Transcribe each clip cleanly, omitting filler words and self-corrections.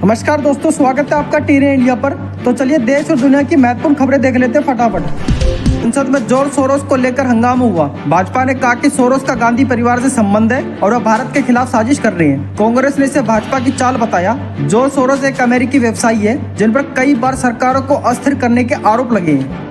नमस्कार दोस्तों, स्वागत है आपका टीरे इंडिया पर। तो चलिए देश और दुनिया की महत्वपूर्ण खबरें देख लेते हैं फटाफट। संसद में जॉर्ज सोरोस को लेकर हंगामा हुआ। भाजपा ने कहा कि सोरोस का गांधी परिवार से संबंध है और वह भारत के खिलाफ साजिश कर रहे हैं। कांग्रेस ने इसे भाजपा की चाल बताया। जॉर्ज सोरोस एक अमेरिकी व्यवसायी है जिन पर कई बार सरकारों को अस्थिर करने के आरोप लगे हैं।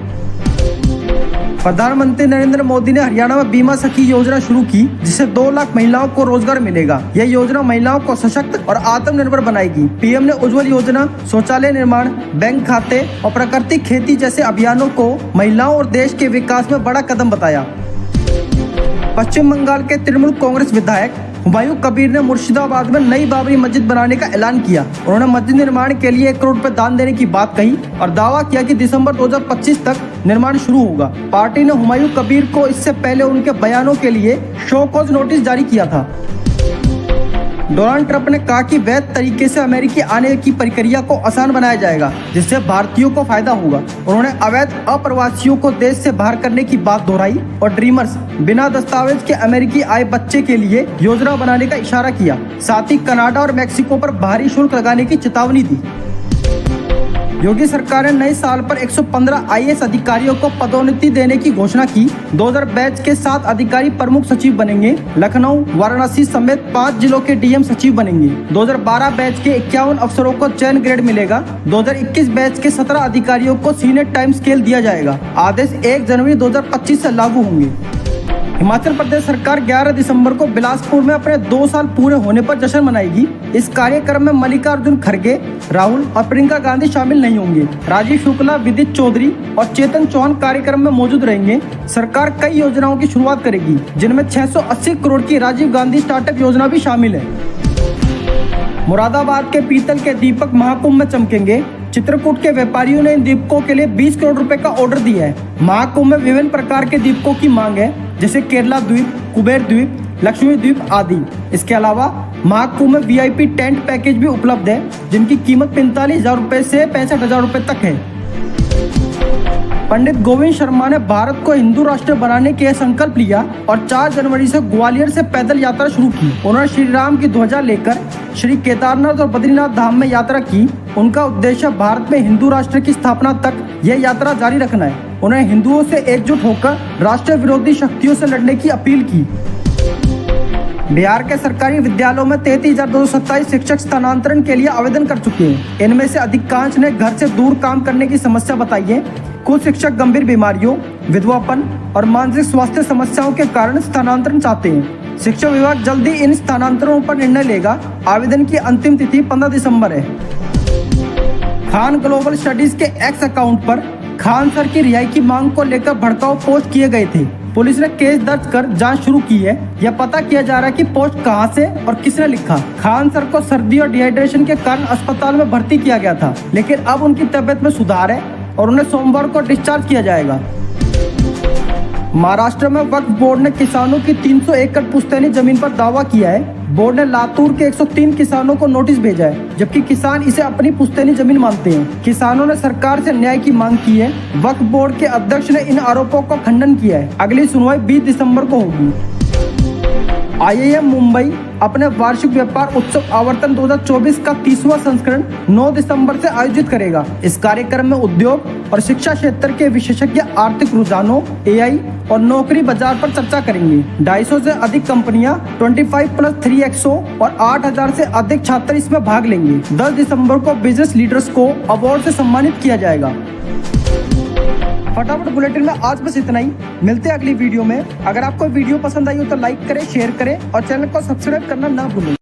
प्रधानमंत्री नरेंद्र मोदी ने हरियाणा में बीमा सखी योजना शुरू की, जिससे 2 लाख महिलाओं को रोजगार मिलेगा। यह योजना महिलाओं को सशक्त और आत्मनिर्भर बनाएगी। पीएम ने उज्ज्वल योजना, शौचालय निर्माण, बैंक खाते और प्राकृतिक खेती जैसे अभियानों को महिलाओं और देश के विकास में बड़ा कदम बताया। पश्चिम बंगाल के तृणमूल कांग्रेस विधायक हुमायूं कबीर ने मुर्शिदाबाद में नई बाबरी मस्जिद बनाने का ऐलान किया। उन्होंने मस्जिद निर्माण के लिए 1 करोड़ रुपए दान देने की बात कही और दावा किया कि दिसंबर 2025 तक निर्माण शुरू होगा। पार्टी ने हुमायूं कबीर को इससे पहले उनके बयानों के लिए शो कॉज नोटिस जारी किया था। डोनाल्ड ट्रंप ने कहा कि वैध तरीके से अमेरिकी आने की प्रक्रिया को आसान बनाया जाएगा, जिससे भारतीयों को फायदा होगा। उन्होंने अवैध अप्रवासियों को देश से बाहर करने की बात दोहराई और ड्रीमर्स, बिना दस्तावेज के अमेरिकी आए बच्चे के लिए योजना बनाने का इशारा किया। साथ ही कनाडा और मैक्सिको पर भारी शुल्क लगाने की चेतावनी दी। योगी सरकार ने नए साल पर 115 आईएएस अधिकारियों को पदोन्नति देने की घोषणा की। 2000 बैच के 7 अधिकारी प्रमुख सचिव बनेंगे। लखनऊ, वाराणसी समेत 5 जिलों के डीएम सचिव बनेंगे। 2012 बैच के 51 अफसरों को चयन ग्रेड मिलेगा। 2021 बैच के 17 अधिकारियों को सीनियर टाइम स्केल दिया जाएगा। आदेश 1 जनवरी 2025 से लागू होंगे। हिमाचल प्रदेश सरकार 11 दिसंबर को बिलासपुर में अपने 2 साल पूरे होने पर जश्न मनाएगी। इस कार्यक्रम में मल्लिकार्जुन खड़गे, राहुल और प्रियंका गांधी शामिल नहीं होंगे। राजीव शुक्ला, विदित चौधरी और चेतन चौहान कार्यक्रम में मौजूद रहेंगे। सरकार कई योजनाओं की शुरुआत करेगी, जिनमें 680 करोड़ की राजीव गांधी स्टार्टअप योजना भी शामिल है। मुरादाबाद के पीतल के दीपक महाकुंभ में चमकेंगे। चित्रकूट के व्यापारियों ने इन दीपकों के लिए 20 करोड़ रुपए का ऑर्डर दिया है। महाकुंभ में विभिन्न प्रकार के दीपकों की मांग है, जैसे केरला द्वीप, कुबेर द्वीप, लक्ष्मी द्वीप आदि। इसके अलावा महाकुंभ में वीआईपी टेंट पैकेज भी उपलब्ध है, जिनकी कीमत 45,000 रुपए से 65,000 रुपए तक है। पंडित गोविंद शर्मा ने भारत को हिंदू राष्ट्र बनाने के संकल्प लिया और 4 जनवरी से ग्वालियर से पैदल यात्रा शुरू की। उन्होंने श्री राम की ध्वजा लेकर श्री केदारनाथ और बद्रीनाथ धाम में यात्रा की। उनका उद्देश्य भारत में हिंदू राष्ट्र की स्थापना तक यह यात्रा जारी रखना है। उन्होंने हिंदुओं से एकजुट होकर राष्ट्र विरोधी शक्तियों से लड़ने की अपील की। बिहार के सरकारी विद्यालयों में 33,227 शिक्षक स्थानांतरण के लिए आवेदन कर चुके हैं। इनमें से अधिकांश ने घर से दूर काम करने की समस्या बताई है। कुछ शिक्षक गंभीर बीमारियों, विधवापन और मानसिक स्वास्थ्य समस्याओं के कारण स्थानांतरण चाहते हैं। शिक्षा विभाग जल्दी इन स्थानांतरणों पर निर्णय लेगा। आवेदन की अंतिम तिथि 15 दिसंबर है। खान ग्लोबल स्टडीज के एक्स अकाउंट पर खान सर की रिहाई की मांग को लेकर भड़काऊ पोस्ट किए गए थे। पुलिस ने केस दर्ज कर जांच शुरू की है। यह पता किया जा रहा है कि पोस्ट कहां से और किसने लिखा। खान सर को सर्दी और डिहाइड्रेशन के कारण अस्पताल में भर्ती किया गया था, लेकिन अब उनकी तबीयत में सुधार है और उन्हें सोमवार को डिस्चार्ज किया जाएगा। महाराष्ट्र में वक्फ बोर्ड ने किसानों की 300 एकड़ पुश्तैनी जमीन पर दावा किया है। बोर्ड ने लातूर के 103 किसानों को नोटिस भेजा है, जबकि किसान इसे अपनी पुश्तैनी जमीन मानते हैं। किसानों ने सरकार से न्याय की मांग की है। वक्फ बोर्ड के अध्यक्ष ने इन आरोपों का खंडन किया है। अगली सुनवाई 20 दिसंबर को होगी। IIM मुंबई अपने वार्षिक व्यापार उत्सव आवर्तन 2024 का 30वां संस्करण 9 दिसंबर से आयोजित करेगा। इस कार्यक्रम में उद्योग और शिक्षा क्षेत्र के विशेषज्ञ आर्थिक रुझानों, AI और नौकरी बाजार पर चर्चा करेंगे। 250 से अधिक कंपनियां 25+3XO और 8,000 से अधिक छात्र इसमें भाग लेंगे। 10 दिसंबर को बिजनेस लीडर्स को अवार्ड से सम्मानित किया जाएगा। फटाफट बुलेटिन में आज बस इतना ही। मिलते हैं अगली वीडियो में। अगर आपको वीडियो पसंद आई हो तो लाइक करें, शेयर करें और चैनल को सब्सक्राइब करना ना भूलें।